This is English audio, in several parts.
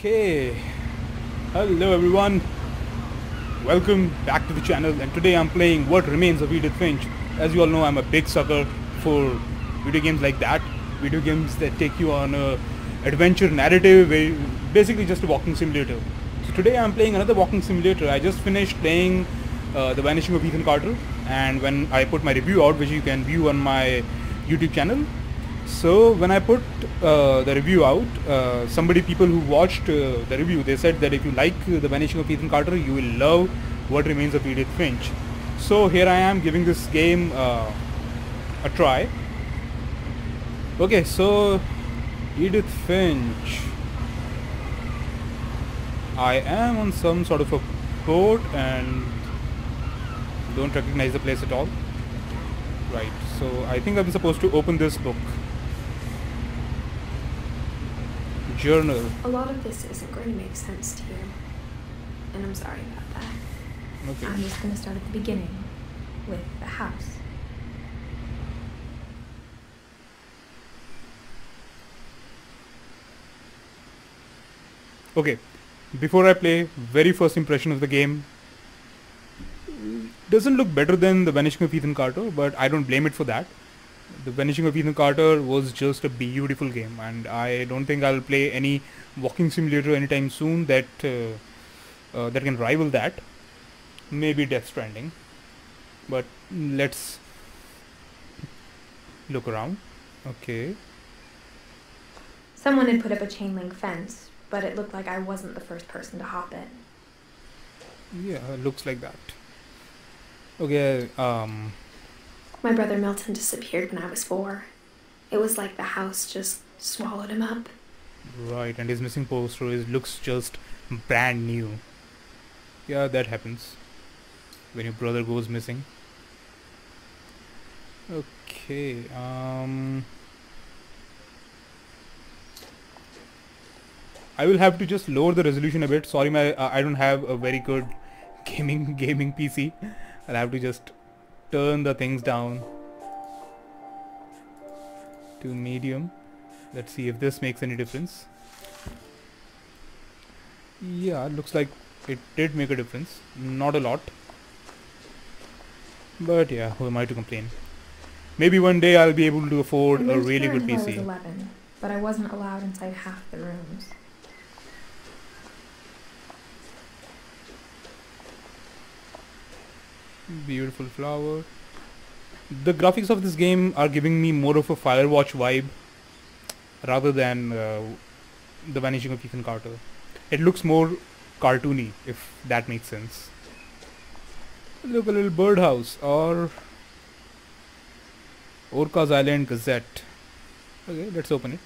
Okay, hello everyone, welcome back to the channel, and today I'm playing What Remains of Edith Finch. As you all know, I'm a big sucker for video games like that, video games that take you on a adventure narrative, basically just a walking simulator. So today I'm playing another walking simulator. I just finished playing The Vanishing of Ethan Carter, and when I put my review out, which you can view on my YouTube channel, so when I put the review out, people who watched the review, they said that if you like The Vanishing of Ethan Carter, you will love What Remains of Edith Finch. So here I am giving this game a try. Okay, so Edith Finch. I am on some sort of a boat and don't recognize the place at all. Right, so I think I'm supposed to open this book. Journal. A lot of this isn't going to make sense to you, and I'm sorry about that. Okay. I'm just going to start at the beginning, with the house. Okay, before I play, very first impression of the game. Doesn't look better than The Vanishing of Ethan Carter, but I don't blame it for that. The Vanishing of Ethan Carter was just a beautiful game, and I don't think I'll play any walking simulator anytime soon that that can rival that. Maybe Death Stranding, but let's look around. Okay. Someone had put up a chain link fence, but it looked like I wasn't the first person to hop it. Yeah, looks like that. Okay, My brother Milton disappeared when I was 4. It was like the house just swallowed him up. right, and his missing poster looks just brand new. Yeah, that happens when your brother goes missing. Okay, I will have to just lower the resolution a bit. Sorry, I don't have a very good gaming PC. I'll have to just turn the things down to medium. Let's see if this makes any difference. Yeah, looks like it did make a difference. Not a lot, but yeah, who am I to complain? Maybe one day I'll be able to afford a really good I was PC. 11, but I wasn't allowed inside half the rooms. Beautiful flower. The graphics of this game are giving me more of a Firewatch vibe rather than The Vanishing of Ethan Carter. It looks more cartoony, if that makes sense. Look, a little birdhouse, or Orca's Island Gazette. Okay, let's open it.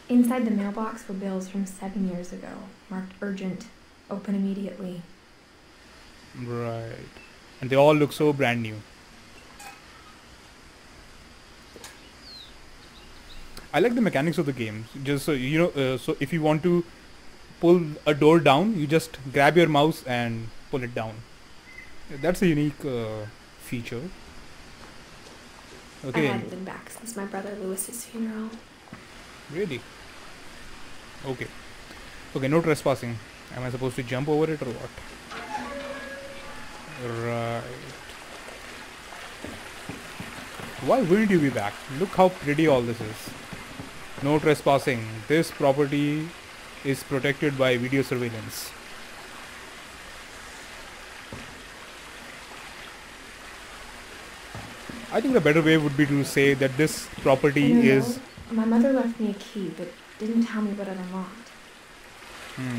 Inside the mailbox were bills from 7 years ago, marked urgent, open immediately. Right, and they all look so brand new. I like the mechanics of the game. Just so you know, so if you want to pull a door down, you just grab your mouse and pull it down. That's a unique feature. Okay. I hadn't been back since my brother Lewis's funeral. Really? Okay. Okay, no trespassing. Am I supposed to jump over it or what? Right. Why wouldn't you be back? Look how pretty all this is. No trespassing. This property is protected by video surveillance. I think the better way would be to say that this property is... My mother left me a key, but didn't tell me what it unlocked.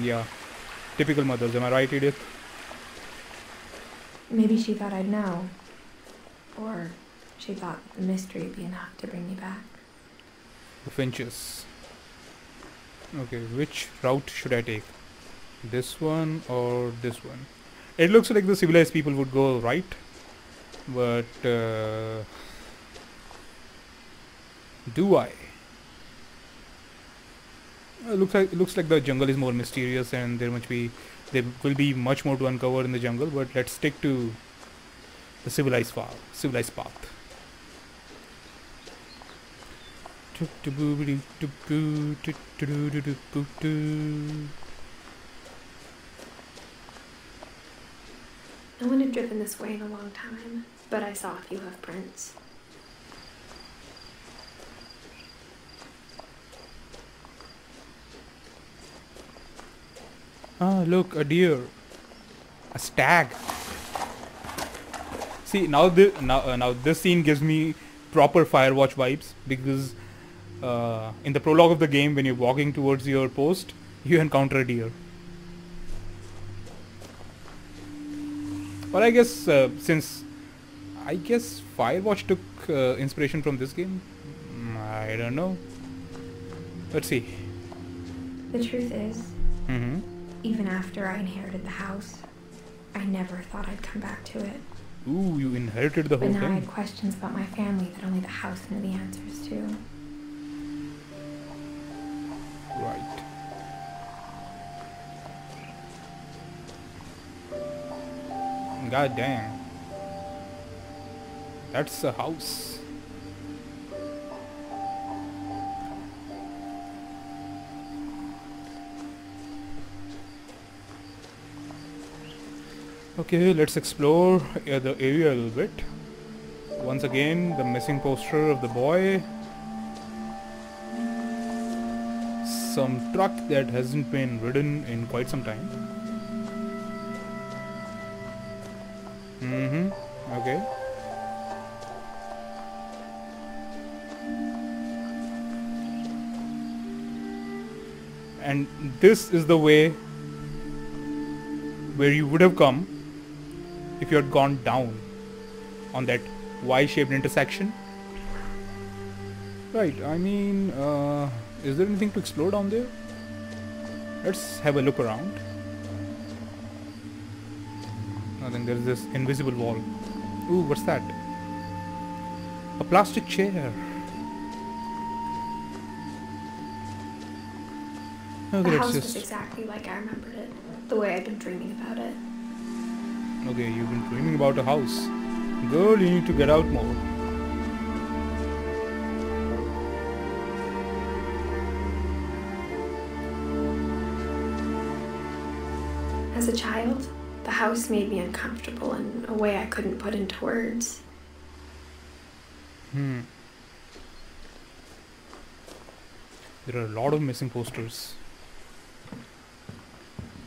Yeah. Typical mothers. Am I right, Edith? Maybe she thought I'd know. Or she thought the mystery would be enough to bring me back. The Finches. Okay, which route should I take? This one or this one? It looks like the civilized people would go right, but do I? Looks like the jungle is more mysterious, and there will be much more to uncover in the jungle. But let's stick to the civilized path. No one had driven this way in a long time, but I saw a few hoof prints. Ah, look, a deer. A stag. See, now this scene gives me proper Firewatch vibes, because in the prologue of the game, when you're walking towards your post, you encounter a deer. But I guess since I guess Firewatch took inspiration from this game, I don't know. Let's see. The truth is, even after I inherited the house, I never thought I'd come back to it. Ooh, you inherited the whole But now I thing. had questions about my family that only the house knew the answers to. Right. God damn. That's a house. Okay, let's explore the area a little bit. Once again, the missing poster of the boy. Some truck that hasn't been ridden in quite some time. Okay. And this is the way where you would have come if you had gone down on that Y-shaped intersection. Right, I mean, is there anything to explore down there? Let's have a look around. I think there's this invisible wall. Ooh, what's that? A plastic chair. Okay, The let's house just... was exactly like I remembered it, the way I'd been dreaming about it. Okay, you've been dreaming about a house. Girl, you need to get out more. As a child, the house made me uncomfortable in a way I couldn't put into words. There are a lot of missing posters.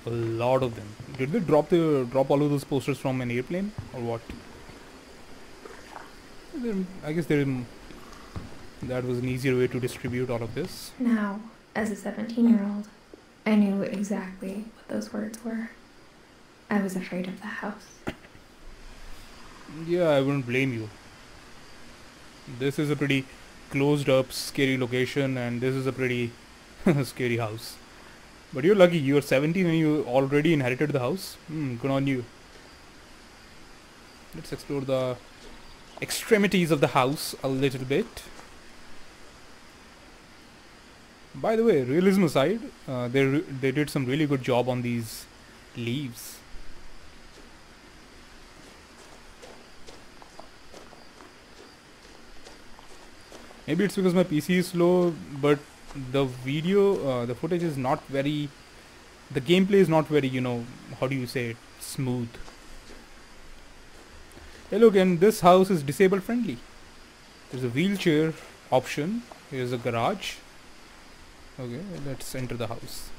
A lot of them. Did they drop all of those posters from an airplane or what? I guess that was an easier way to distribute all of this. Now, as a 17-year-old, I knew exactly what those words were. I was afraid of the house. Yeah, I wouldn't blame you. This is a pretty closed up, scary location, and this is a pretty scary house. But you're lucky, you're 17 and you already inherited the house. Good on you. Let's explore the extremities of the house a little bit. By the way, realism aside, they did some really good job on these leaves. Maybe it's because my PC is slow, but the the footage is not very, the gameplay is not very, how do you say it, smooth. Hey look, and this house is disabled friendly. There's a wheelchair option. Here's a garage. Okay, let's enter the house.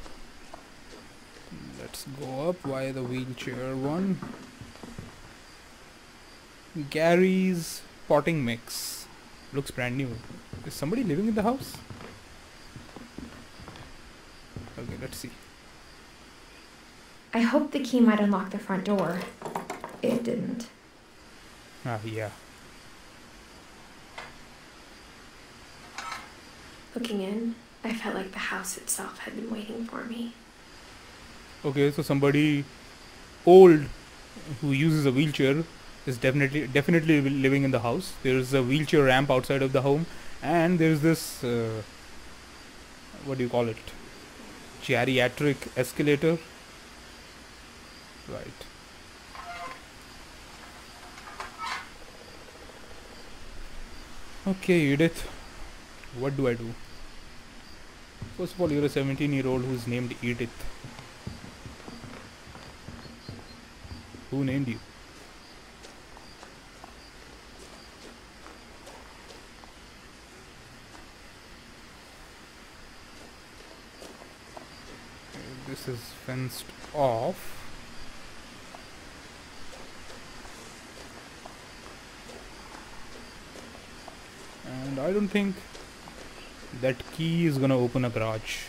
Let's go up via the wheelchair one. Gary's potting mix. Looks brand new. Is somebody living in the house? Okay, let's see. I hoped the key might unlock the front door. It didn't. Ah, yeah. Looking in, I felt like the house itself had been waiting for me. Okay, so somebody old who uses a wheelchair is definitely living in the house. There's a wheelchair ramp outside of the home, and there's this what do you call it? Geriatric escalator. Right. Okay, Edith. What do I do? First of all, you're a 17-year-old who's named Edith. Who named you? This is fenced off. And I don't think that key is gonna open a garage.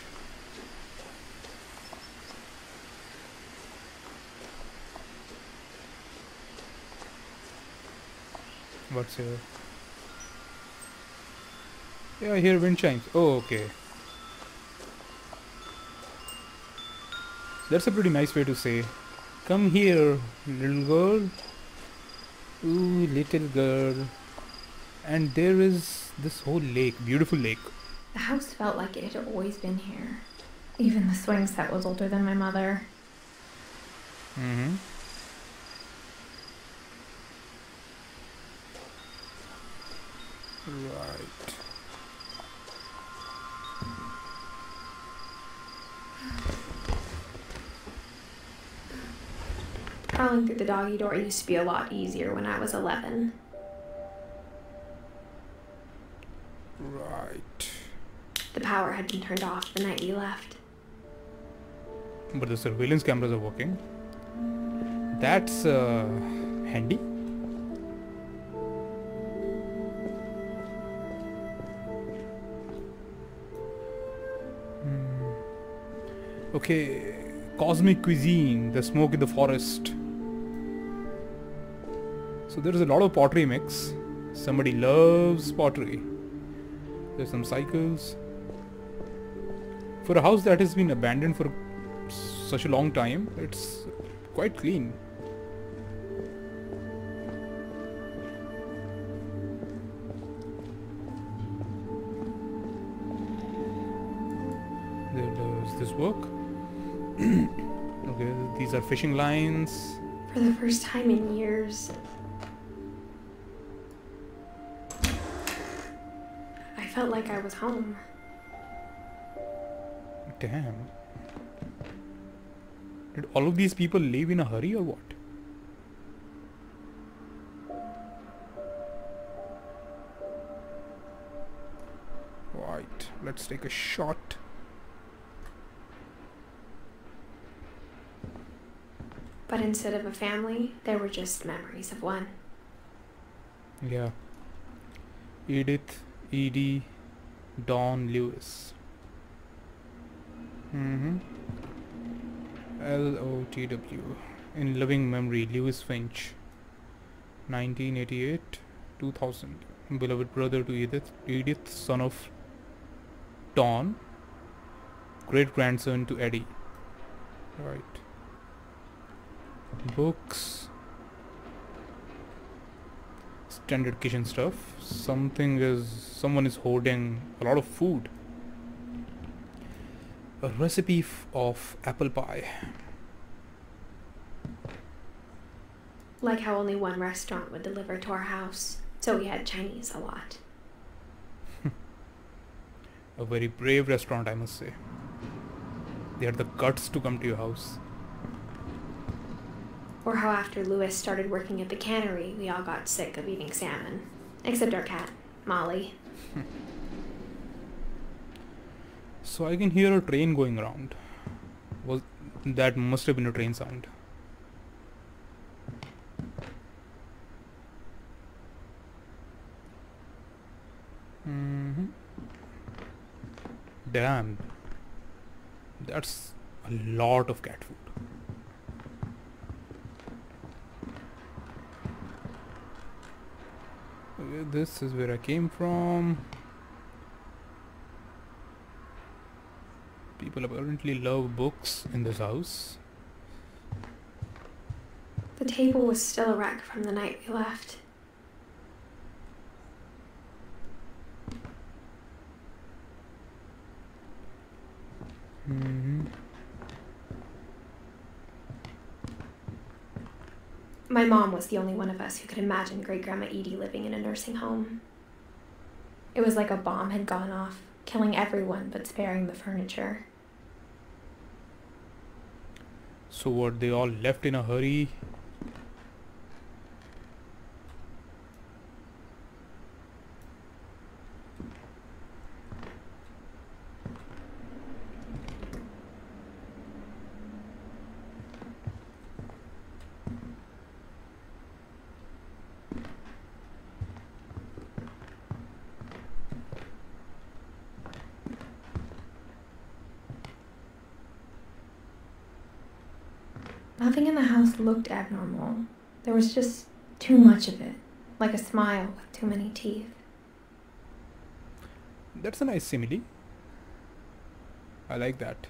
What's here? Yeah, I hear wind chimes. Oh, okay. That's a pretty nice way to say, come here, little girl. Ooh, little girl. And there is this whole lake, beautiful lake. The house felt like it had always been here. Even the swing set was older than my mother. Mm-hmm. Right. Crawling through the doggy door used to be a lot easier when I was 11. Right. The power had been turned off the night we left. But the surveillance cameras are working. That's handy. Okay, cosmic cuisine, the smoke in the forest. So there is a lot of pottery mix. Somebody loves pottery. There's some cycles. For a house that has been abandoned for such a long time, it's quite clean. Does this work? Okay, these are fishing lines. For the first time in years, I felt like I was home. Damn. Did all of these people leave in a hurry or what? Right, let's take a shot. But instead of a family, there were just memories of one. Yeah. Edith, Edie, Dawn, Lewis. LOTW. In loving memory, Lewis Finch. 1988, 2000. Beloved brother to Edith, son of Dawn. Great grandson to Eddie. Right. Books. Standard kitchen stuff. Someone is hoarding a lot of food. A recipe of apple pie. Like how only one restaurant would deliver to our house, so we had Chinese a lot. A very brave restaurant, I must say. They had the guts to come to your house. Or how after Lewis started working at the cannery, we all got sick of eating salmon. Except our cat, Molly. So I can hear a train going around. That must have been a train sound. Damn. That's a lot of cat food. Okay, this is where I came from. People apparently love books in this house. The table was still a wreck from the night we left. My mom was the only one of us who could imagine Great-Grandma Edie living in a nursing home. It was like a bomb had gone off, killing everyone but sparing the furniture. So what, they all left in a hurry? Nothing in the house looked abnormal. There was just too much of it, like a smile with too many teeth. That's a nice simile. I like that.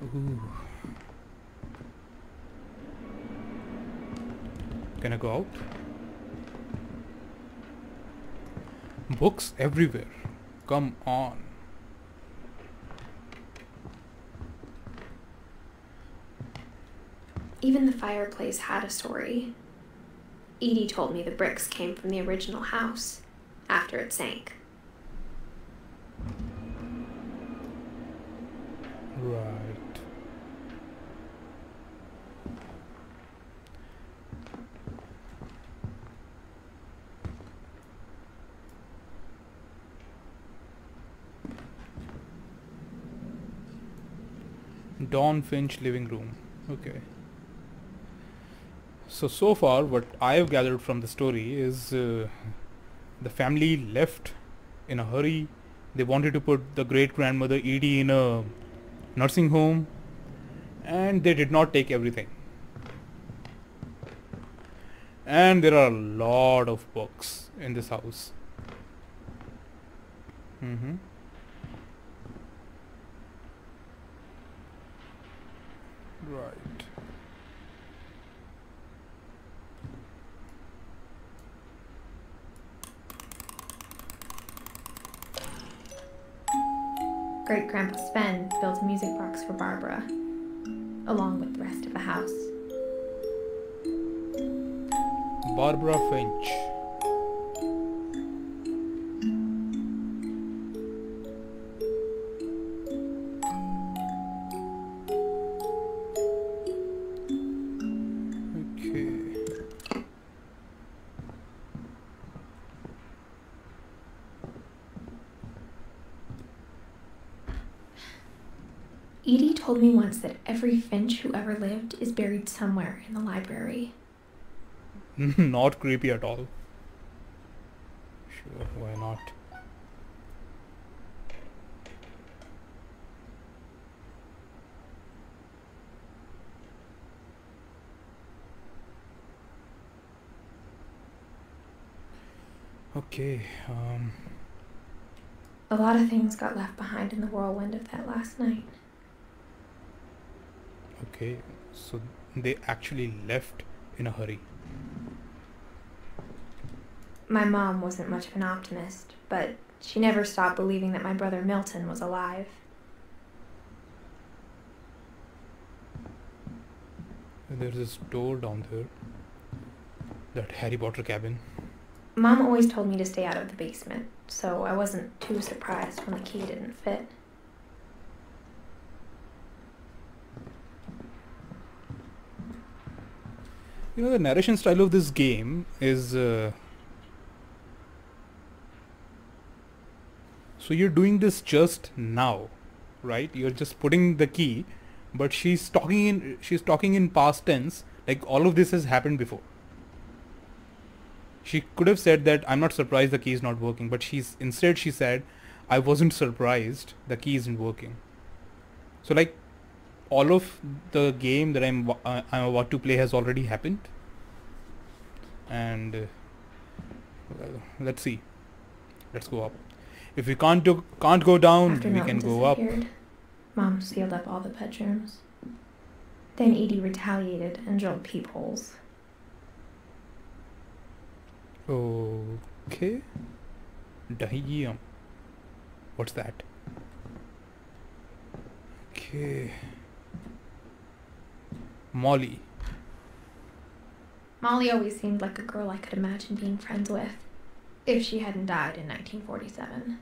Ooh. Can I go out? Books everywhere. Come on. Even the fireplace had a story. Edie told me the bricks came from the original house, after it sank. Right. Dawn Finch living room. Okay. So far what I have gathered from the story is the family left in a hurry. They wanted to put the great grandmother Edie in a nursing home, and they did not take everything. And there are a lot of books in this house. Right. Great-Grandpa Sven built a music box for Barbara, along with the rest of the house. Barbara Finch. Edie told me once that every Finch who ever lived is buried somewhere in the library. Not creepy at all. Sure, why not? Okay, A lot of things got left behind in the whirlwind of that last night. okay, so they actually left in a hurry. My mom wasn't much of an optimist, but she never stopped believing that my brother Milton was alive. There's this door down there. That Harry Potter cabin. Mom always told me to stay out of the basement, so I wasn't too surprised when the key didn't fit. You know, the narration style of this game is... so you're doing this just now, right? You're just putting the key, but she's talking in past tense, like all of this has happened before. She could have said that I'm not surprised the key is not working, but instead she said I wasn't surprised the key isn't working. So like all of the game that I'm about to play has already happened, and well, let's see. Let's go up. If we can't go down, After we Milton can go up. disappeared, Mom sealed up all the bedrooms. Then Edie retaliated and drilled peepholes. Okay. Dahigium. What's that? Okay. Molly. Molly always seemed like a girl I could imagine being friends with, if she hadn't died in 1947.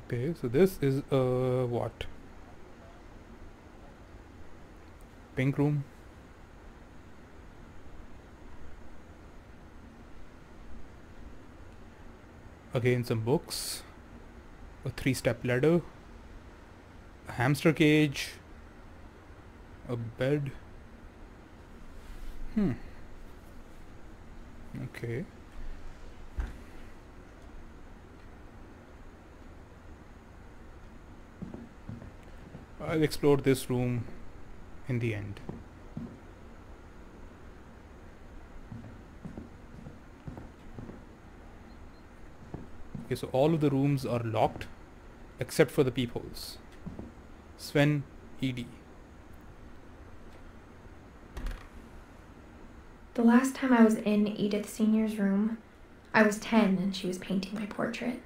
Okay, so this is what? Pink room. Again, some books. A 3-step ladder. A hamster cage. A bed. Okay. I'll explore this room in the end. Okay, so all of the rooms are locked except for the peepholes. Sven, ED. The last time I was in Edith Senior's room, I was 10 and she was painting my portrait.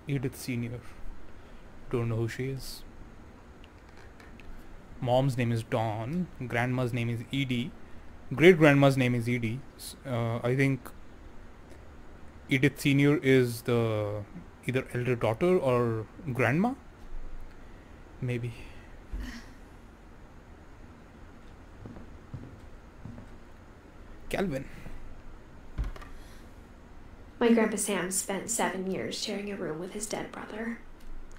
Edith Senior. Don't know who she is. Mom's name is Dawn. Grandma's name is Edie. Great grandma's name is Edie. I think Edith Senior is the either elder daughter or grandma. Maybe. Calvin. My Grandpa Sam spent 7 years sharing a room with his dead brother,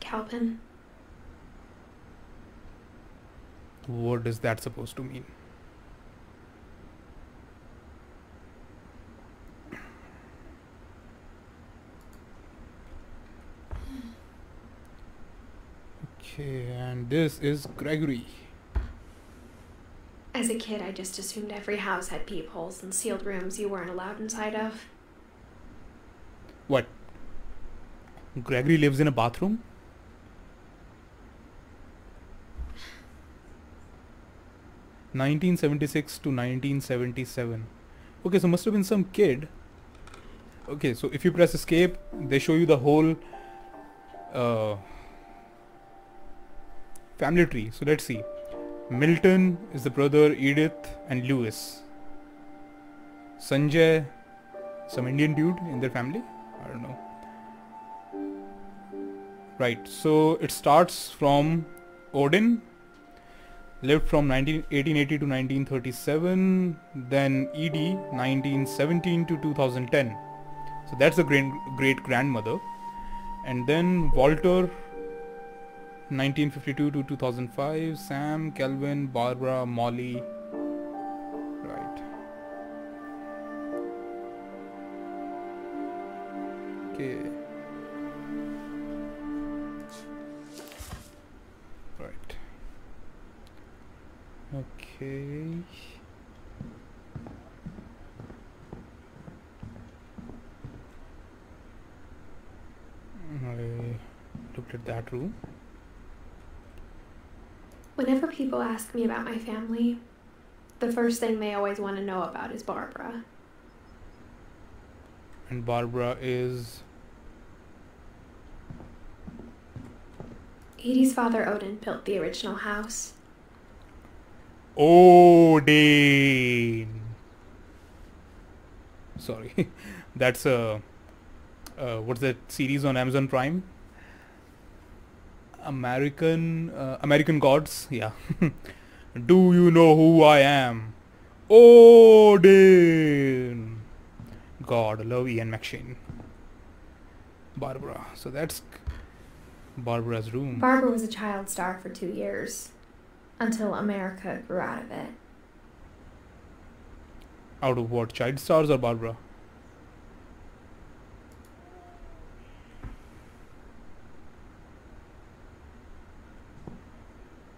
Calvin. What is that supposed to mean? Okay, and this is Gregory. As a kid, I just assumed every house had peepholes and sealed rooms you weren't allowed inside of. What? Gregory lives in a bathroom? (1976 to 1977). Okay, so must have been some kid. Okay, so if you press escape, they show you the whole family tree. So let's see. Milton is the brother, Edith and Lewis. Sanjay, some Indian dude in their family? I don't know. Right, so it starts from Odin, lived from 1880 to 1937, then Edie 1917 to 2010. So that's the great grandmother. And then Walter 1952 to 2005, Sam, Kelvin, Barbara, Molly. Right. Okay. Right. Okay. I looked at that room. Whenever people ask me about my family, the first thing they always want to know about is Barbara. And Barbara is... Edie's father Odin built the original house. Odin. Sorry. That's a... what's that series on Amazon Prime? American Gods, yeah. Do you know who I am? Odin. God, I love Ian McShane. Barbara. So that's Barbara's room. Barbara was a child star for 2 years, until America grew out of it. Out of what? Child stars or Barbara?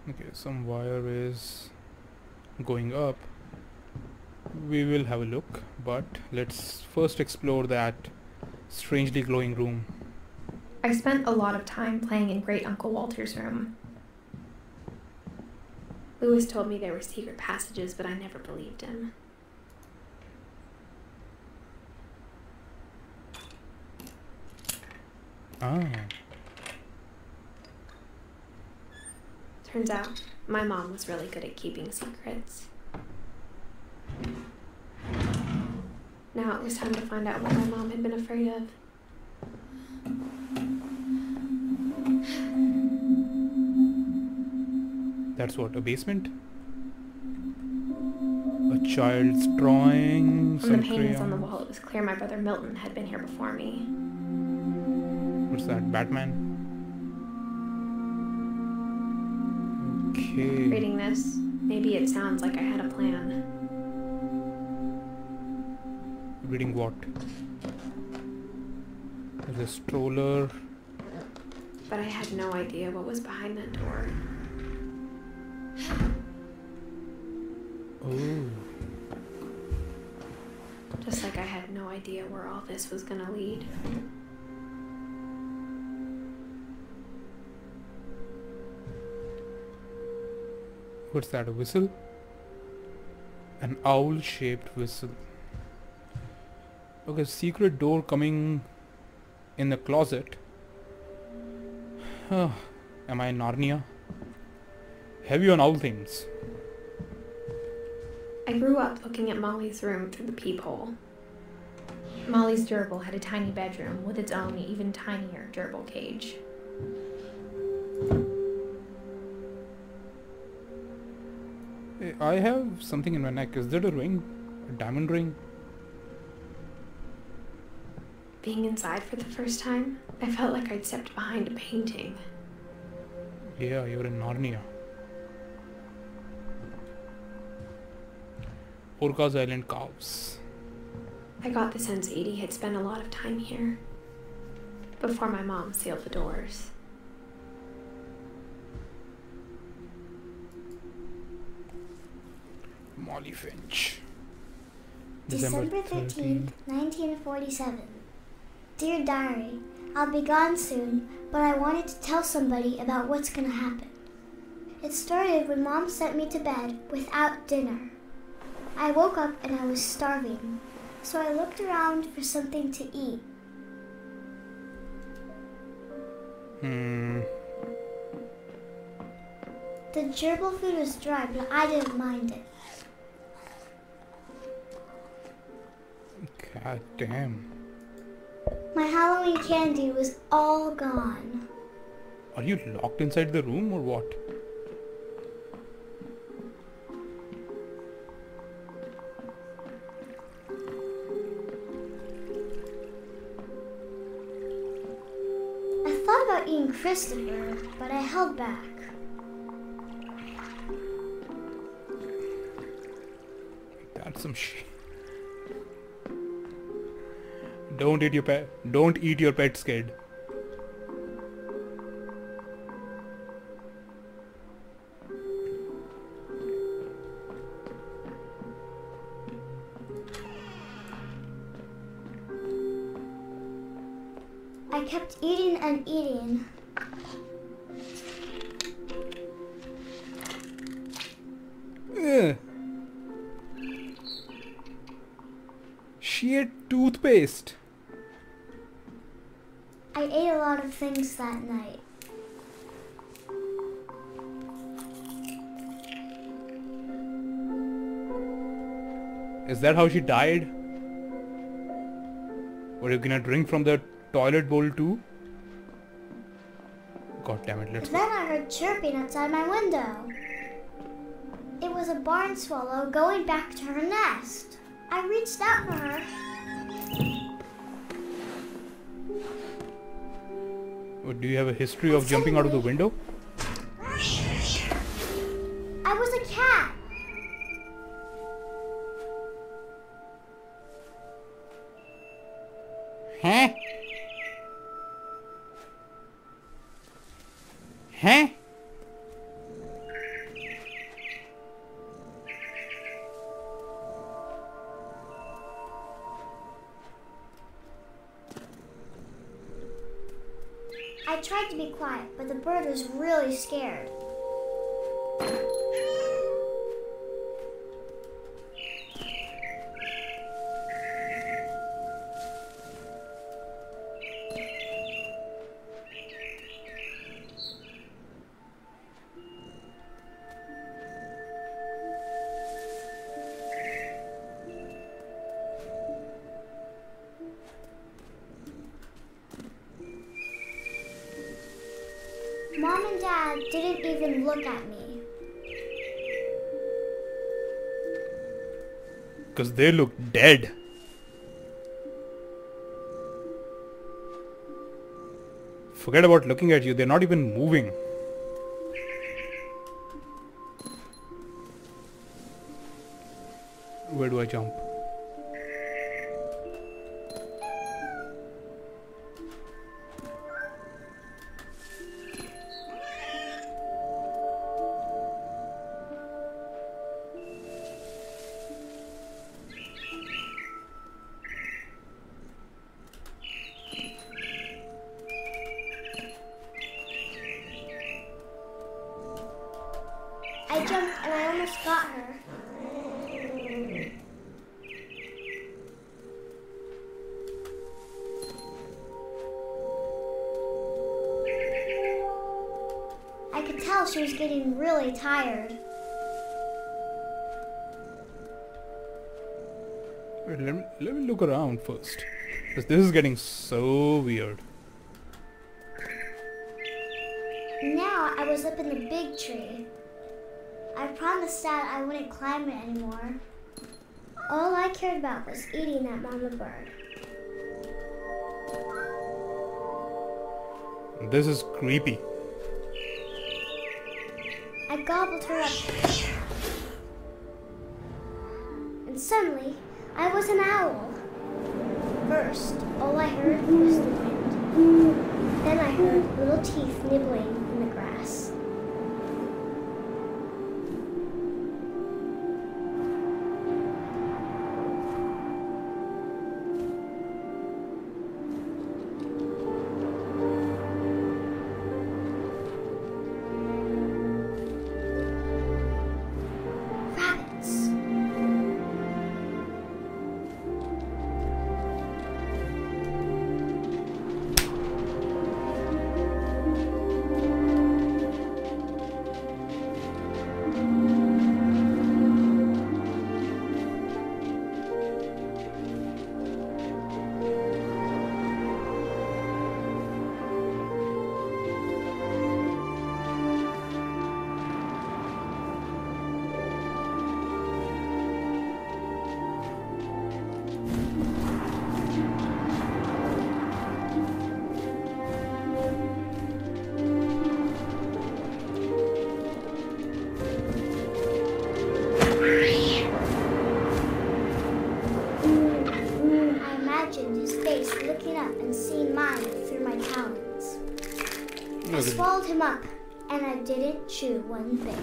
Okay, some wire is going up. We will have a look, but let's first explore that strangely glowing room. I spent a lot of time playing in Great Uncle Walter's room. Lewis told me there were secret passages, but I never believed him. Ah. Turns out, my mom was really good at keeping secrets. Now it was time to find out what my mom had been afraid of. That's what, a basement? A child's drawing, From the paintings on the wall, it was clear my brother Milton had been here before me. What's that, Batman? Okay. Reading this, maybe it sounds like I had a plan. Reading what? There's a stroller. But I had no idea what was behind that door. Oh. Just like I had no idea where all this was gonna lead. What's that, a whistle? An owl-shaped whistle. Okay, secret door coming in the closet. Am I in Narnia? Heavy on owl themes. I grew up looking at Molly's room through the peephole. Molly's gerbil had a tiny bedroom with its own even tinier gerbil cage. I have something in my neck. Is that a ring? A diamond ring? Being inside for the first time, I felt like I'd stepped behind a painting. Yeah, you're in Narnia. Orca's Island cows. I got the sense Edie had spent a lot of time here, before my mom sealed the doors. Molly Finch. December 13th, 1947. Dear Diary, I'll be gone soon, but I wanted to tell somebody about what's gonna happen. It started when Mom sent me to bed without dinner. I woke up and I was starving, so I looked around for something to eat. The gerbil food was dry, but I didn't mind it. God damn. My Halloween candy was all gone. Are you locked inside the room or what? I thought about eating Christopher, but I held back. That's some shit. Don't eat your pet. Don't eat your pet's kid. I kept eating and eating. Ugh. She ate toothpaste. I ate a lot of things that night. Is that how she died? Were you gonna drink from the toilet bowl too? God damn it, let's go. Then I heard chirping outside my window. It was a barn swallow going back to her nest. I reached out for her. Do you have a history of jumping out of the window? I was a cat. Huh? Huh? I tried to be quiet, but the bird was really scared. Mom and Dad didn't even look at me. Because they look dead. Forget about looking at you, they're not even moving. Where do I jump? I jumped and I almost got her. I could tell she was getting really tired. Wait, let me look around first. Because this is getting so weird. Now I was up in the big tree. I promised Dad I wouldn't climb it anymore. All I cared about was eating that mama bird. This is creepy. I gobbled her up. And suddenly, I was an owl. First, all I heard was the wind. Then I heard little teeth nibbling in the grass. Rabbits. Looking up and seeing mine through my talons. I swallowed him up, and I didn't chew one bit.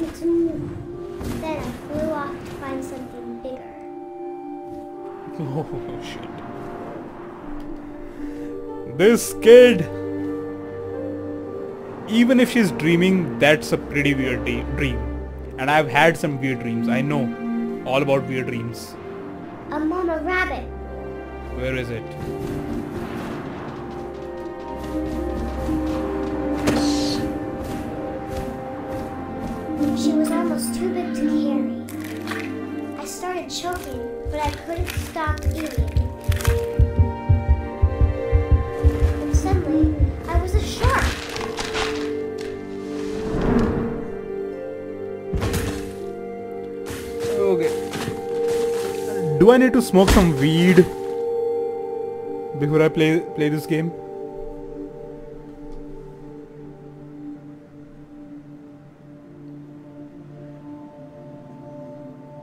Then I flew off to find something bigger. Oh shit. This kid, even if she's dreaming, that's a pretty weird dream. And I've had some weird dreams. I know all about weird dreams. A mama rabbit. Where is it? She was almost too big to carry. I started choking, but I couldn't stop eating. And suddenly, I was a shark. Okay. Do I need to smoke some weed before I play this game?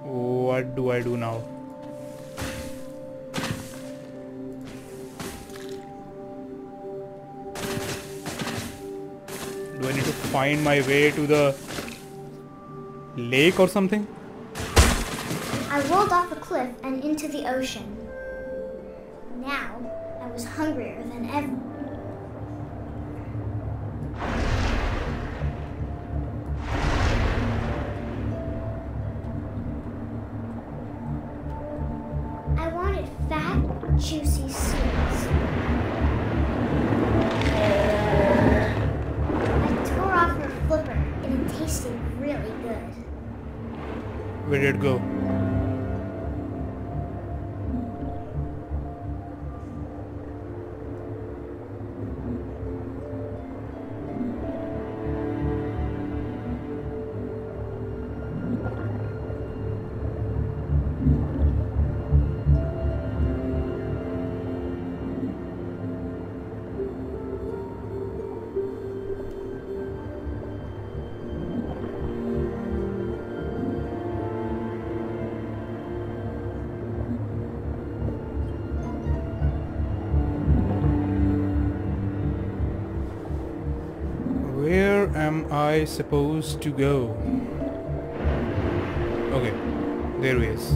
What do I do now? Do I need to find my way to the lake or something? I rolled off a cliff and into the ocean. Now, I was hungrier than ever. I wanted fat, juicy seeds. I tore off her flipper and it tasted really good. Where did it go? am I supposed to go? Okay, there he is.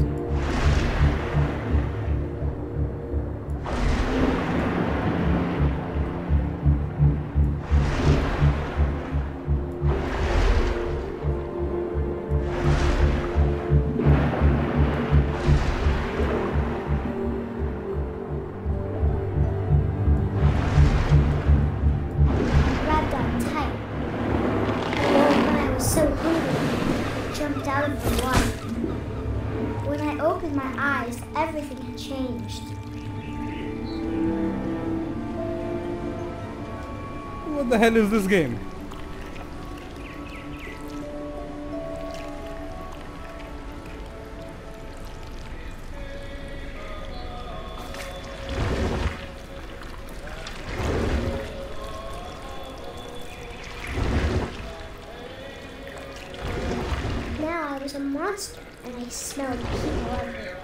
Out of the water. When I opened my eyes, everything had changed. What the hell is this game? I was a monster, and I smelled people everywhere.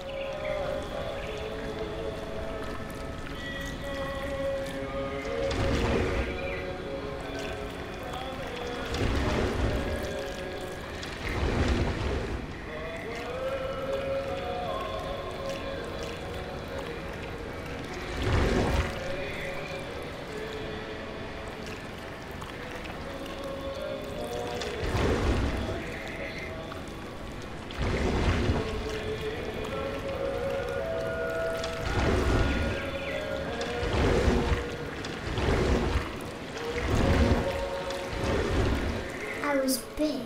I was big,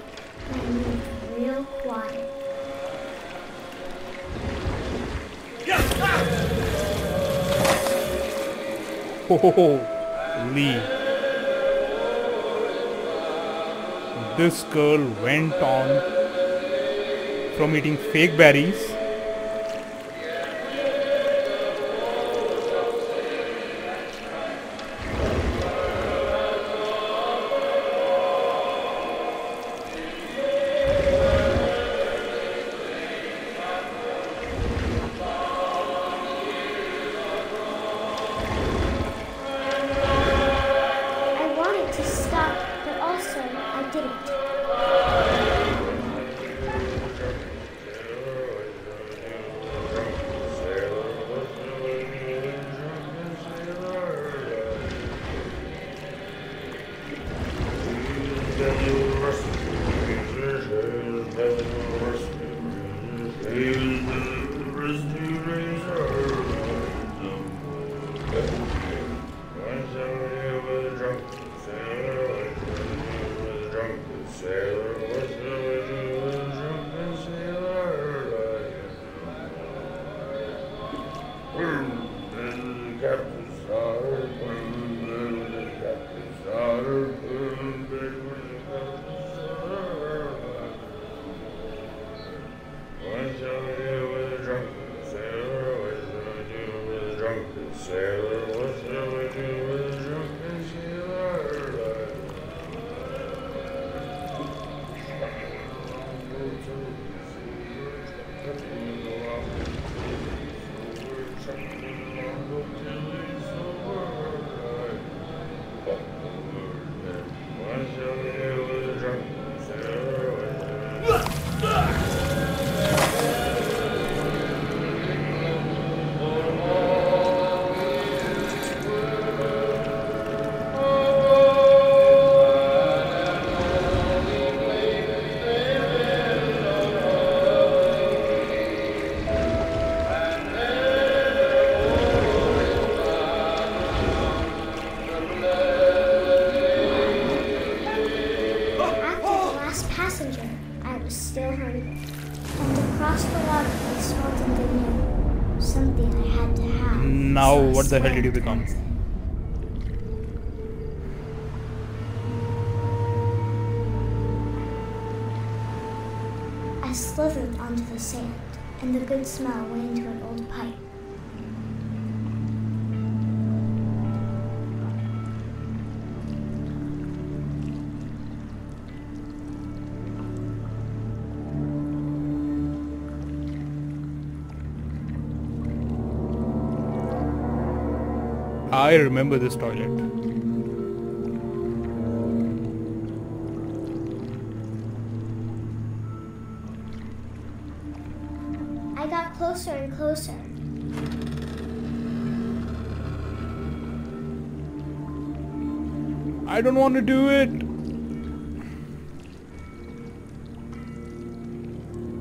and I moved real quiet. Holy. This girl went on from eating fake berries Now, what the hell did you become? I slithered onto the sand, and the good smell went into an old pipe. I remember this toilet. I got closer and closer. I don't want to do it.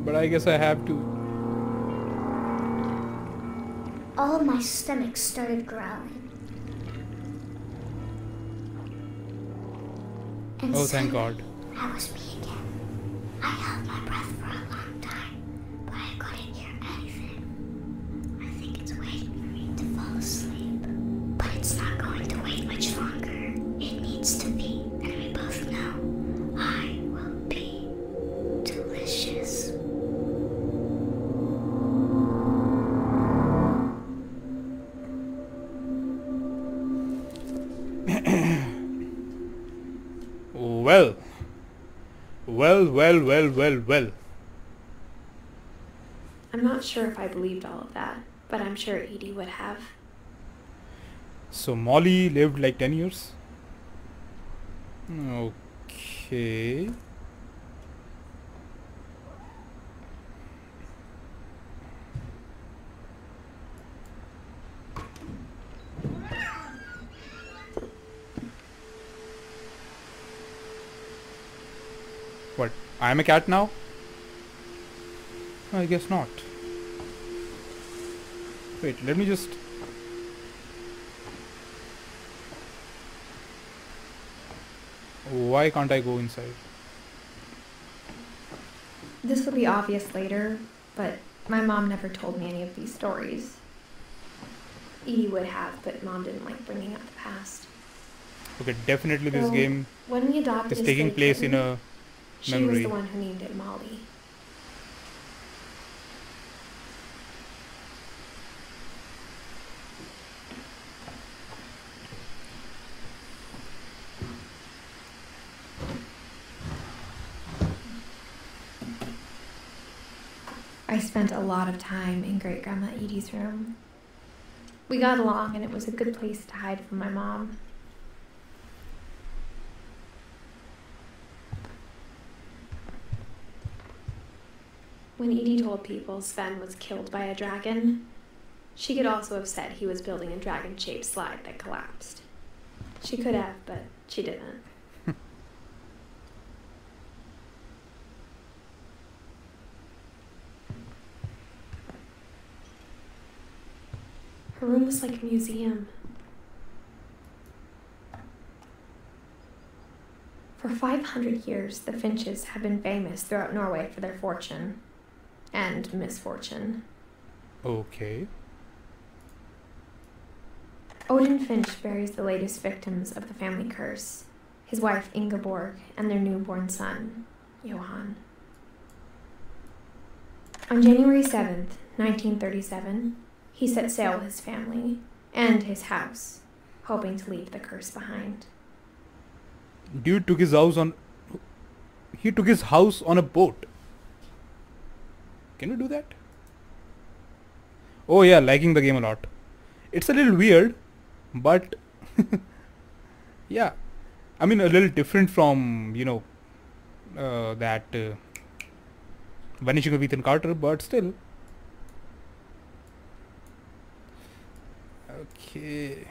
But I guess I have to. All of my stomach started growling. And Oh, thank God. I was me again. I held my breath for a long time, but I couldn't hear anything. I think it's waiting for me to fall asleep. But it's not going to wait much longer. It needs to be, and we both know I will be delicious. Well. Well. I'm not sure if I believed all of that, but I'm sure Edie would have. So Molly lived like 10 years? Okay. What? I am a cat now? I guess not. Wait, let me just... Why can't I go inside? This will be obvious later, but my mom never told me any of these stories. Edie would have, but Mom didn't like bringing up the past. Okay, definitely this So, game when we adopted is a taking stray place in kitten, a she was memory. the one who named it Molly. I spent a lot of time in Great Grandma Edie's room. We got along and it was a good place to hide from my mom. When Edie told people Sven was killed by a dragon, she could also have said he was building a dragon-shaped slide that collapsed. She could have, but she didn't. Her room was like a museum. For 500 years, the Finches have been famous throughout Norway for their fortune and misfortune. Okay. Odin Finch buries the latest victims of the family curse, his wife Ingeborg and their newborn son, Johan. On January 7th, 1937, he set sail with his family and his house, hoping to leave the curse behind. Dude took his house on... He took his house on a boat. Can we do that? Oh yeah, liking the game a lot. It's a little weird, but... yeah. I mean, a little different from, you know, that Vanishing of Ethan Carter, but still. Okay.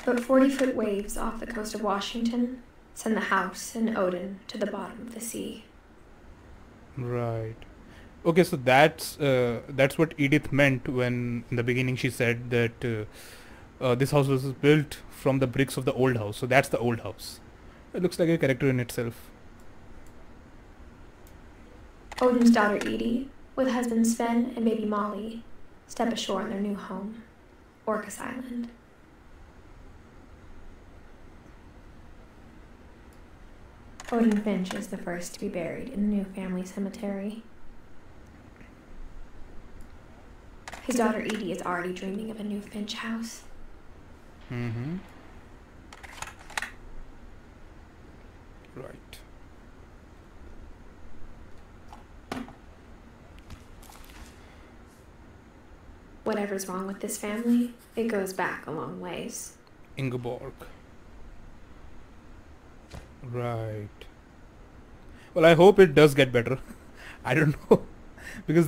But 40-foot waves off the coast of Washington send the house and Odin to the bottom of the sea. Right. Okay, so that's what Edith meant when in the beginning she said that this house was built from the bricks of the old house. So that's the old house. It looks like a character in itself. Odin's daughter Edie, with husband Sven and baby Molly, step ashore in their new home, Orcas Island. Odin Finch is the first to be buried in the new family cemetery. His daughter Edie is already dreaming of a new Finch house. Mm-hmm. Right. Whatever's wrong with this family, it goes back a long ways. Ingeborg. Right. Well, I hope it does get better. I don't know. because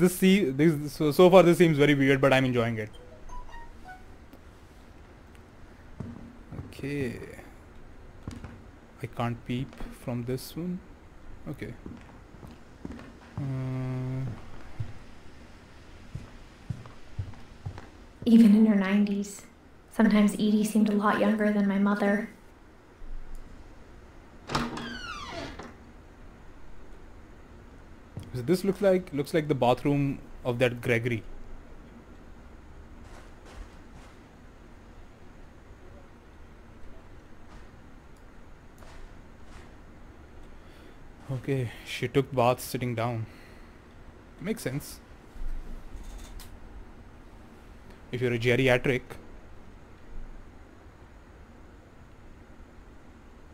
so far this seems very weird, but I'm enjoying it. Okay. I can't peep from this one. Okay. Even in her 90s, sometimes Edie seemed a lot younger than my mother. So this looks like the bathroom of that Gregory. Okay, she took baths sitting down. Makes sense. If you're a geriatric.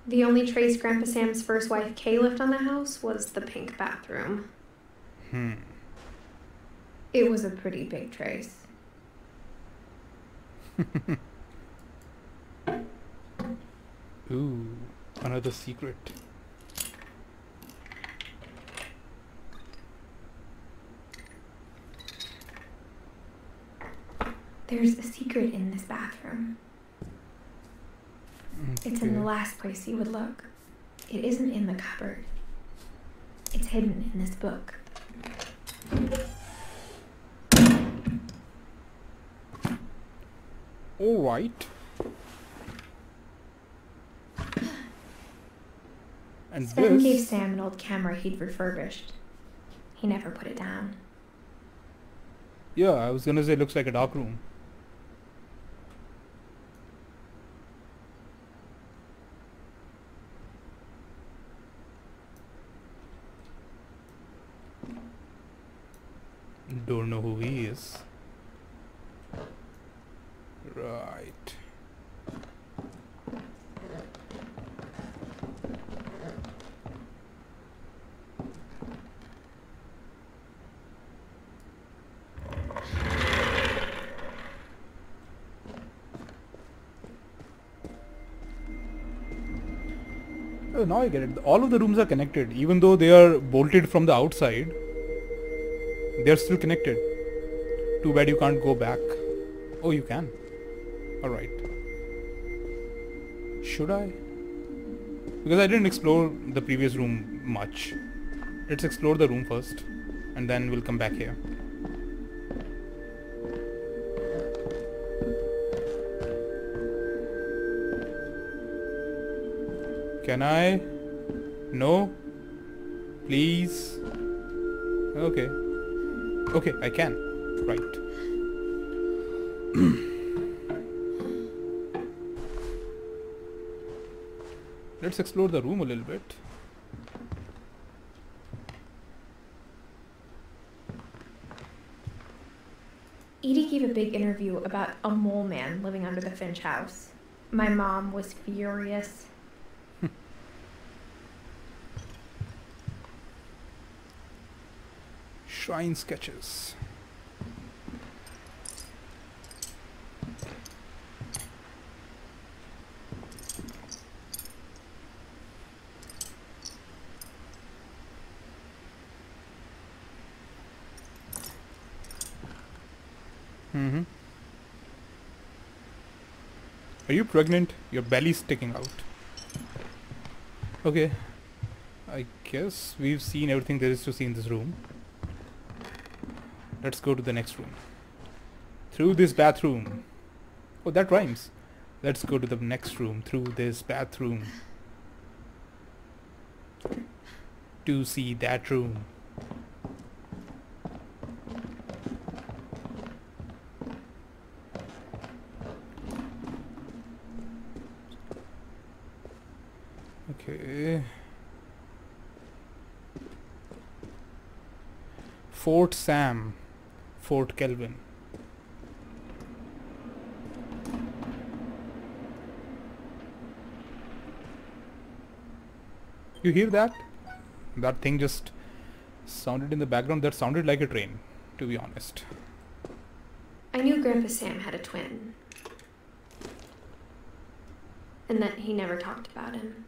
The only trace Grandpa Sam's first wife Kay left on the house was the pink bathroom. It was a pretty big trace. Ooh, another secret. There's a secret in this bathroom. Okay. It's in the last place you would look. It isn't in the cupboard. It's hidden in this book. All right. And Sven gave this. Sam an old camera he'd refurbished. He never put it down. Yeah, I was gonna say it looks like a dark room. Don't know who he is. Right. Oh, now I get it. All of the rooms are connected. Even though they are bolted from the outside, they are still connected. Too bad you can't go back. Oh, you can. Alright. Should I? Because I didn't explore the previous room much. Let's explore the room first. And then we'll come back here. Can I? No? Please? Okay. Okay, I can. Right. Let's explore the room a little bit. Edie gave a big interview about a mole man living under the Finch house. My mom was furious. Shrine sketches. Are you pregnant? Your belly's sticking out. Okay. I guess we've seen everything there is to see in this room. Let's go to the next room. Through this bathroom. Oh, that rhymes. Let's go to the next room. Through this bathroom. To see that room. Okay. Fort Sam. Fort Kelvin. You hear that? That thing just sounded in the background. That sounded like a train, to be honest. I knew Grandpa Sam had a twin. And that he never talked about him.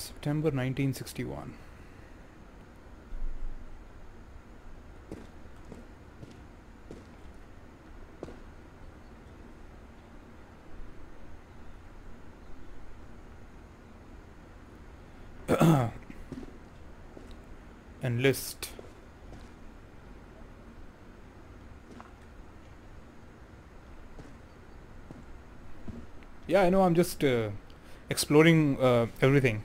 September 1961. Enlist. Yeah, I know, I'm just exploring everything.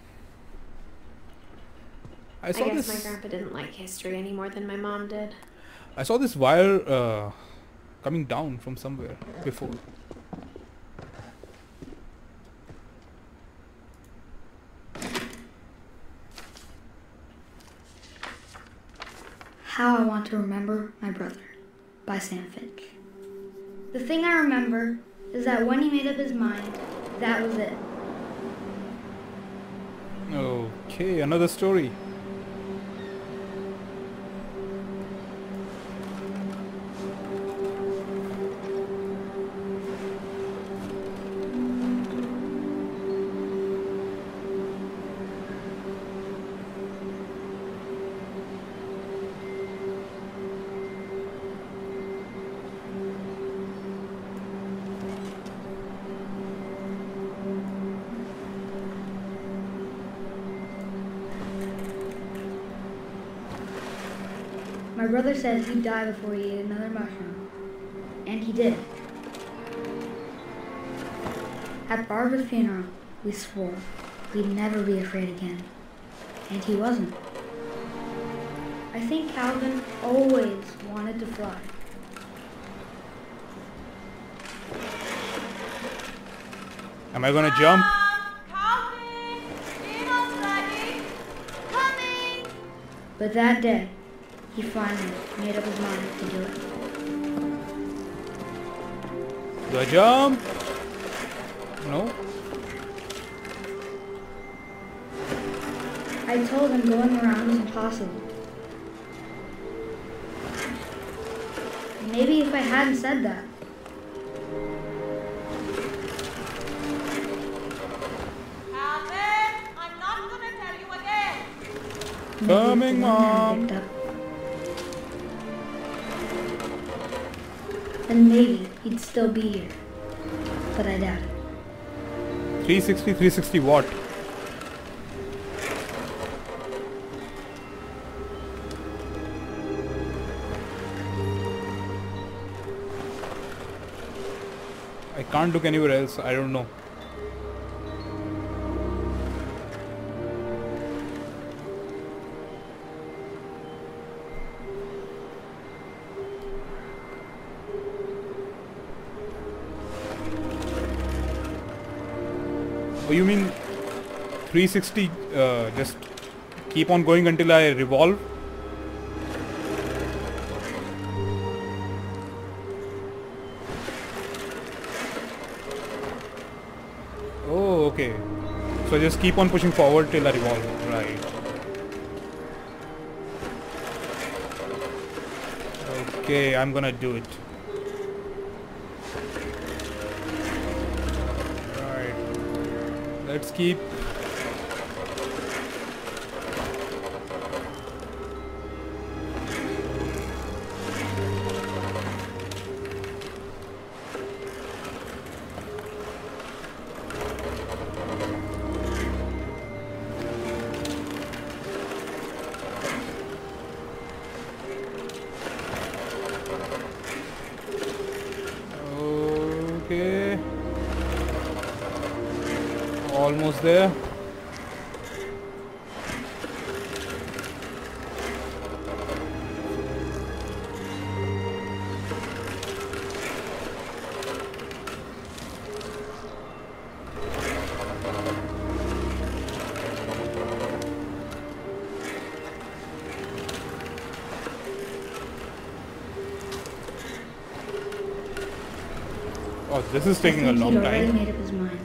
I guess my grandpa didn't like history any more than my mom did. I saw this wire coming down from somewhere before. How I Want to Remember My Brother by Sam Finch. The thing I remember is that when he made up his mind, that was it. Okay, another story. My brother said he'd die before he ate another mushroom. And he did. At Barbara's funeral, we swore we'd never be afraid again. And he wasn't. I think Calvin always wanted to fly. Am I gonna jump? Calvin! Dinner's ready! Coming! But that day, he finally made up his mind to do it. Do I jump? No? I told him going around was impossible. Maybe if I hadn't said that. Calvin, I'm not gonna tell you again. Maybe Coming, if the wind hadn't Mom. picked up, then maybe he'd still be here. But I doubt it. 360 watt. I can't look anywhere else, I don't know. Oh, you mean 360 just keep on going until I revolve? Oh, okay. So just keep on pushing forward till I revolve. Right. Okay, I'm gonna do it. Right. Let's keep. Okay. Almost there. Oh, this is taking a I think long he'd already time. made up his mind.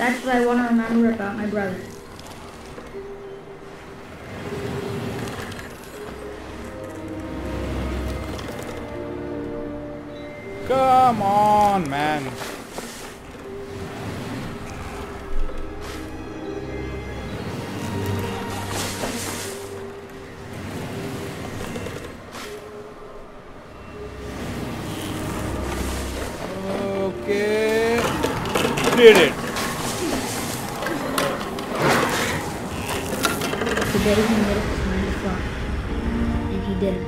That's what I want to remember about my brother. Come on, man. Okay. Did it. Today he made up his mind to fly. And he didn't.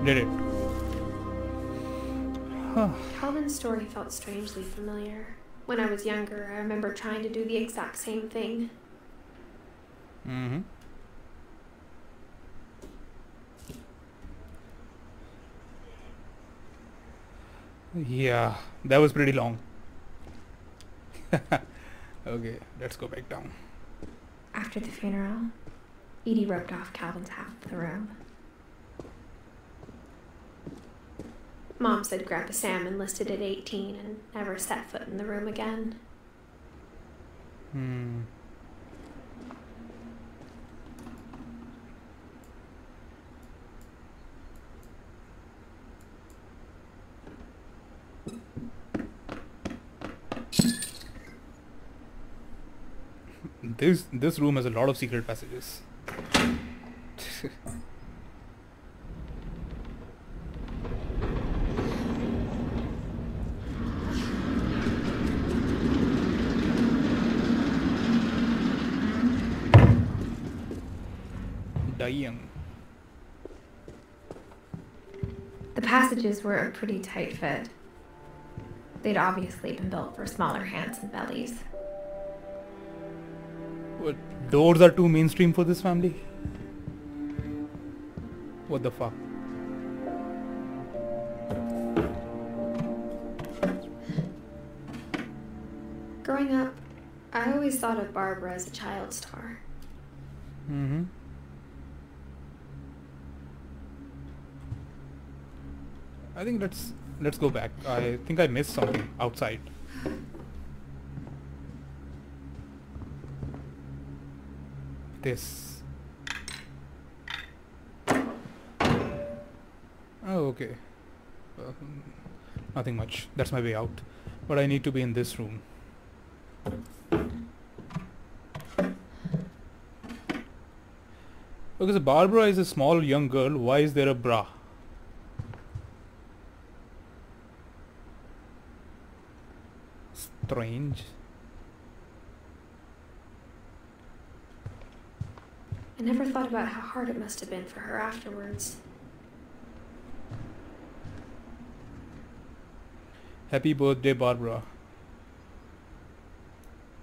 Did it. Calvin's story felt strangely familiar. When I was younger, I remember trying to do the exact same thing. Mm-hmm. Yeah, that was pretty long. Okay, let's go back down. After the funeral, Edie roped off Calvin's half of the room. Mom said Grandpa Sam enlisted at 18 and never set foot in the room again. This room has a lot of secret passages. Dying. The passages were a pretty tight fit. They'd obviously been built for smaller hands and bellies. What? Doors are too mainstream for this family? What the fuck? Growing up, I always thought of Barbara as a child star. Mm-hmm. I think let's go back. I think I missed something outside. This. Oh, okay. Nothing much. That's my way out. But I need to be in this room. Because Barbara is a small young girl, why is there a bra? Strange. I never thought about how hard it must have been for her afterwards. Happy birthday, Barbara.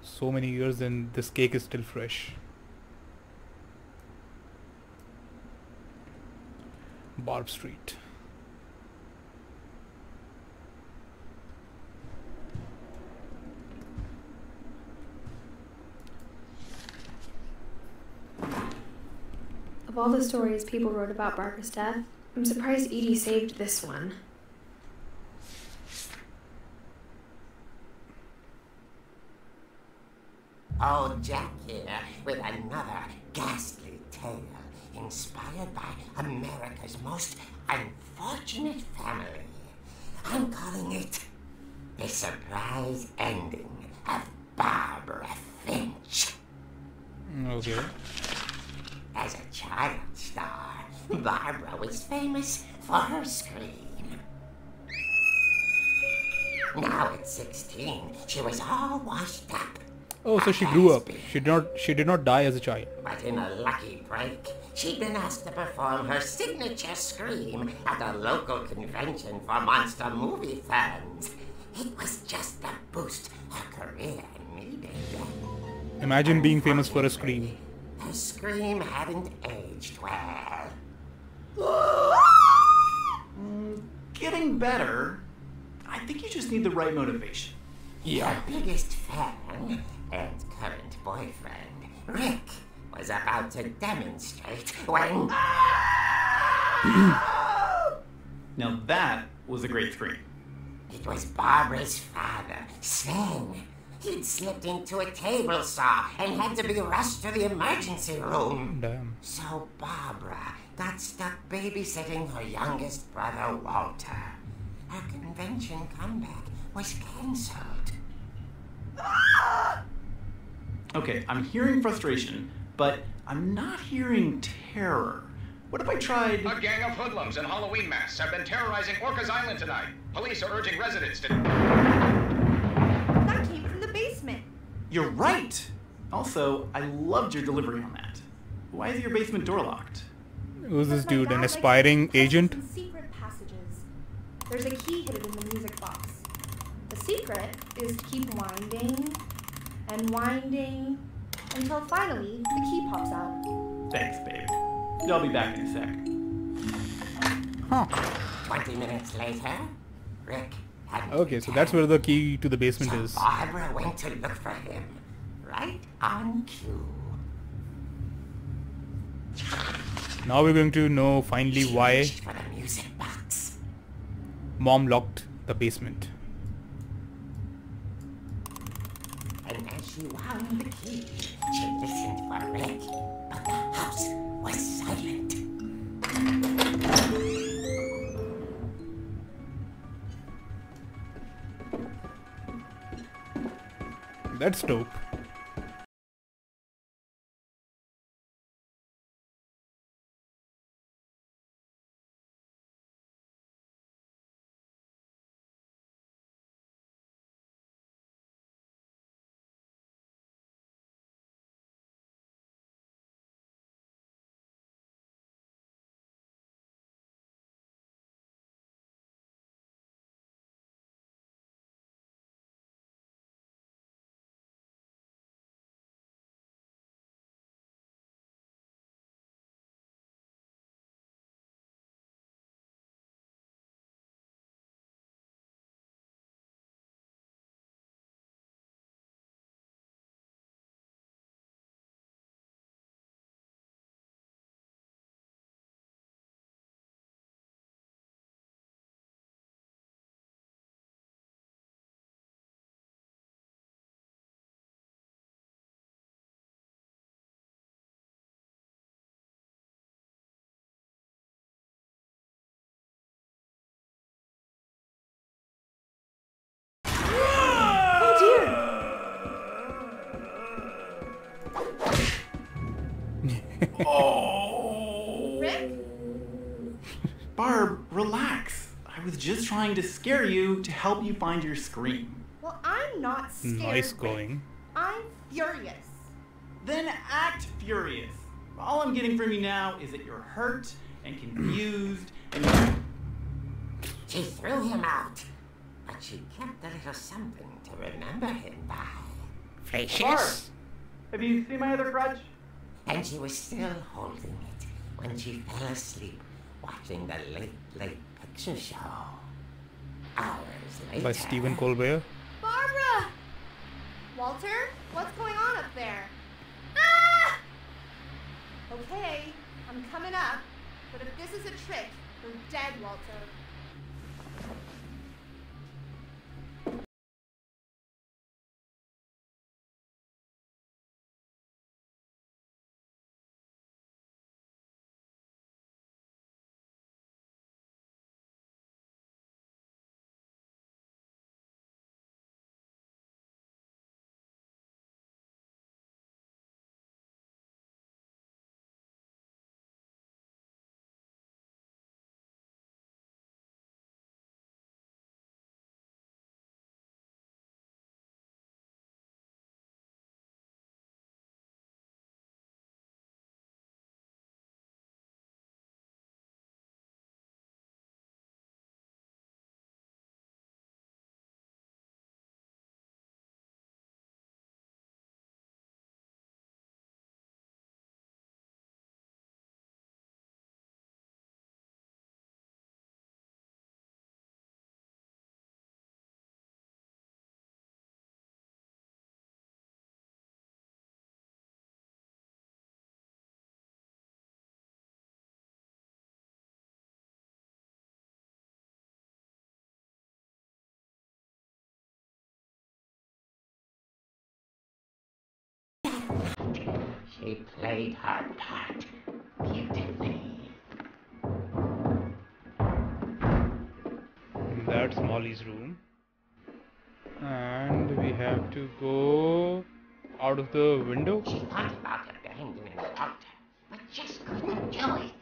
So many years and this cake is still fresh. Barb Street. Of all the stories people wrote about Barbara's death, I'm surprised Edie saved this one. Old Jack here with another ghastly tale inspired by America's most unfortunate family. I'm calling it The Surprise Ending of Barbara Finch. Okay. As a child star, Barbara was famous for her scream. Now at 16, she was all washed up. Oh, so she grew up. She did not die as a child. But in a lucky break, she'd been asked to perform her signature scream at a local convention for monster movie fans. It was just the boost her career needed. Imagine being famous for a scream. Her scream hadn't aged well. Getting better. I think you just need the right motivation. Yeah. Her biggest fan and current boyfriend, Rick, was about to demonstrate when... Now that was a great scream. It was Barbara's father, Sven. He'd slipped into a table saw and had to be rushed to the emergency room. Damn. So Barbara got stuck babysitting her youngest brother, Walter. Her convention comeback was cancelled. Okay, I'm hearing frustration, but I'm not hearing terror. What if I tried... A gang of hoodlums in Halloween masks have been terrorizing Orcas Island tonight. Police are urging residents to... That came from the basement. You're right! Also, I loved your delivery on that. Why is your basement door locked? Who's this My dude? dad An likes aspiring to test agent? some secret passages. There's a key hidden in the music box. The secret is to keep winding and winding until finally the key pops out. Thanks, babe. I'll be back in a sec. Huh. 20 minutes later, Rick hadn't Okay, so that's where the key to the basement is. Barbara went to look for him, right on cue. Now we're going to know finally She why reached for the music box. mom locked the basement. And as she wound the key, she listened for Rick, but the house was silent. That's dope. Oh! Rick? Barb, relax. I was just trying to scare you to help you find your scream. Well, I'm not scared. Nice Rick. going. I'm furious. Then act furious. All I'm getting from you now is that you're hurt and confused and... She threw him out, but she kept a little something to remember him by. Barb, Precious. have you seen my other crutch? And she was still holding it when she fell asleep watching the Late Picture Show. Hours later... By Stephen Colbert. Barbara! Walter, what's going on up there? Ah! Okay, I'm coming up, but if this is a trick, you're dead, Walter. She played her part beautifully. That's Molly's room. And we have to go out of the window. She thought about abandoning Walter, but just couldn't do it.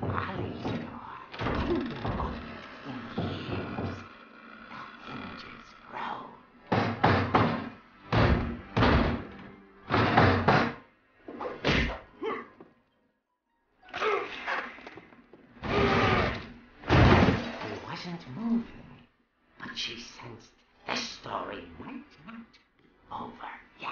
Molly's door hadn't been opened in years. The hinges grow. He wasn't moving, but she sensed the story might not be over yet.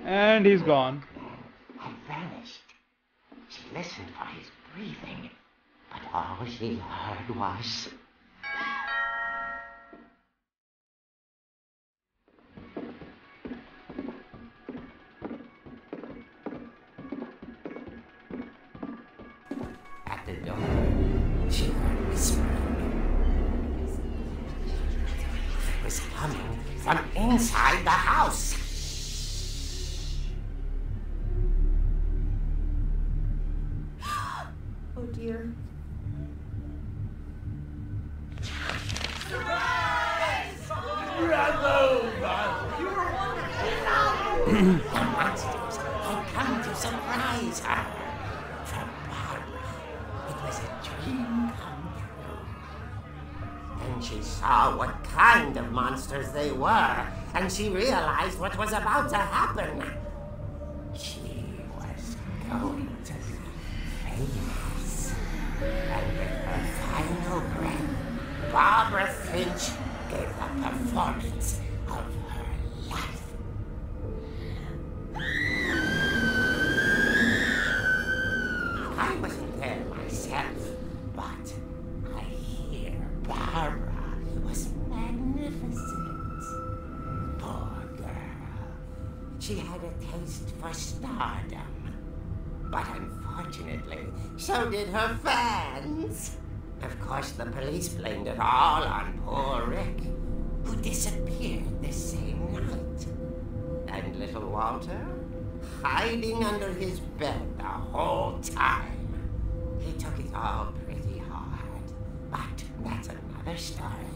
And he's gone. Had vanished. She listened for his breathing, but all she heard was... At the door, she heard whispering. It was coming from inside the house. Oh dear. The monsters had come to surprise her. For Barbara, it was a dream come true. Then she saw what kind of monsters they were, and she realized what was about to happen. She was going to be famous. And with her final breath, Barbara Finch gave the performance of her life. I wasn't there myself, but I hear Barbara was magnificent. Poor girl. She had a taste for stardom. But unfortunately, so did her fans. Of course, the police blamed it all on poor Rick, who disappeared the same night. And little Walter, hiding under his bed the whole time. He took it all pretty hard, but that's another story.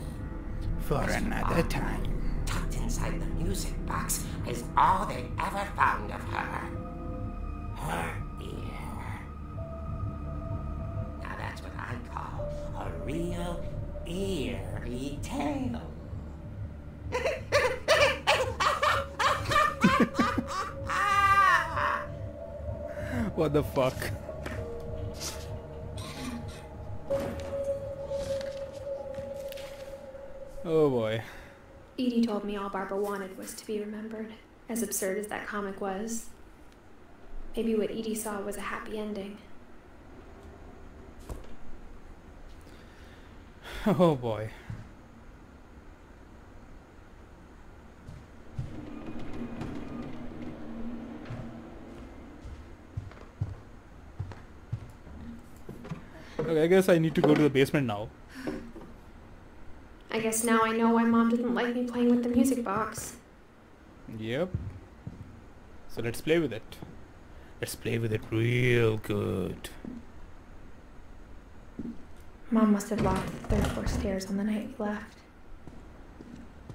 For another time. Tucked inside the music box is all they ever found of her. Her ear. Now that's what I call a real eerie tale. What the fuck? Oh boy. Edie told me all Barbara wanted was to be remembered, as absurd as that comic was. Maybe what Edie saw was a happy ending. Oh boy. Okay, I guess I need to go to the basement now. I guess now I know why Mom didn't like me playing with the music box. Yep. So let's play with it. Let's play with it real good. Mom must have locked the third floor stairs on the night we left.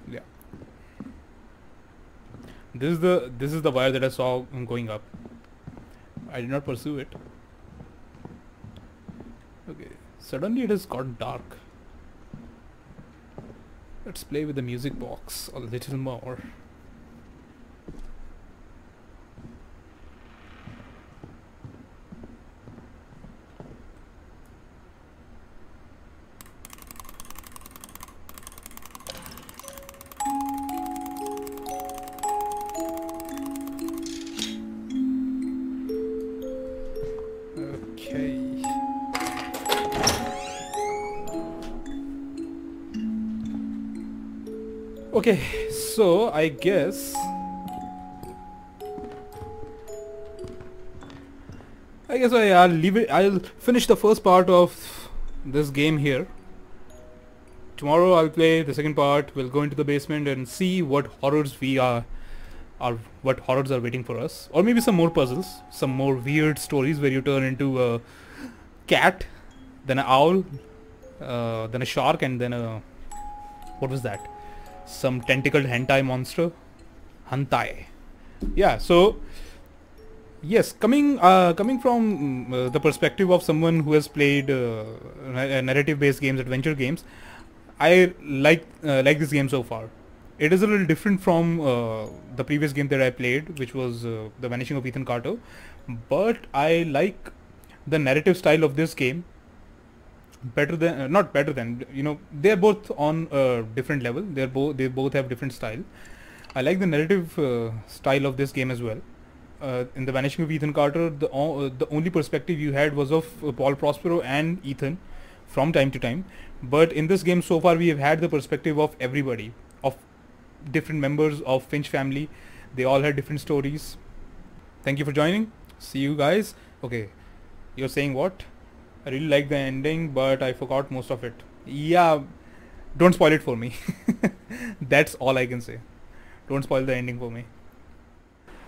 Yeah. This is the wire that I saw going up. I did not pursue it. Okay. Suddenly it has gotten dark. Let's play with the music box a little more. Okay. Okay, so I guess I'll leave it. I'll finish the first part of this game here. Tomorrow I'll play the second part. We'll go into the basement and see what horrors what horrors are waiting for us, or maybe some more puzzles, some more weird stories where you turn into a cat, then an owl, then a shark, and then a what was that? Some tentacled hentai monster, hentai. Yeah. So yes, coming from the perspective of someone who has played narrative-based games, adventure games, I like this game so far. It is a little different from the previous game that I played, which was The Vanishing of Ethan Carter, but I like the narrative style of this game better than not better than, you know, they're both on a different level. They both have different style. I like the narrative style of this game as well. In The Vanishing of Ethan Carter, the only perspective you had was of Paul Prospero and Ethan from time to time, but in this game so far we have had the perspective of everybody, of different members of Finch family. They all had different stories. Thank you for joining. See you guys. Okay, you're saying what? I really like the ending, but I forgot most of it. Yeah, don't spoil it for me. That's all I can say. Don't spoil the ending for me.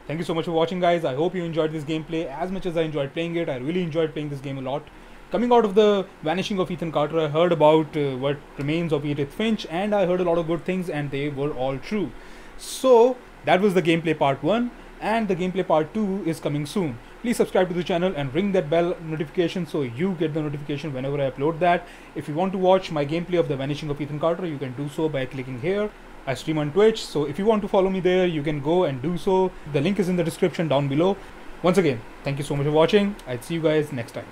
Thank you so much for watching, guys. I hope you enjoyed this gameplay as much as I enjoyed playing it. I really enjoyed playing this game a lot. Coming out of The Vanishing of Ethan Carter, I heard about what remains of Edith Finch, and I heard a lot of good things, and they were all true. So that was the gameplay part 1, and the gameplay part 2 is coming soon. Please subscribe to the channel and ring that bell notification so you get the notification whenever I upload that. If you want to watch my gameplay of The Vanishing of Ethan Carter, you can do so by clicking here. I stream on Twitch, so if you want to follow me there, you can go and do so. The link is in the description down below. Once again, thank you so much for watching. I'll see you guys next time.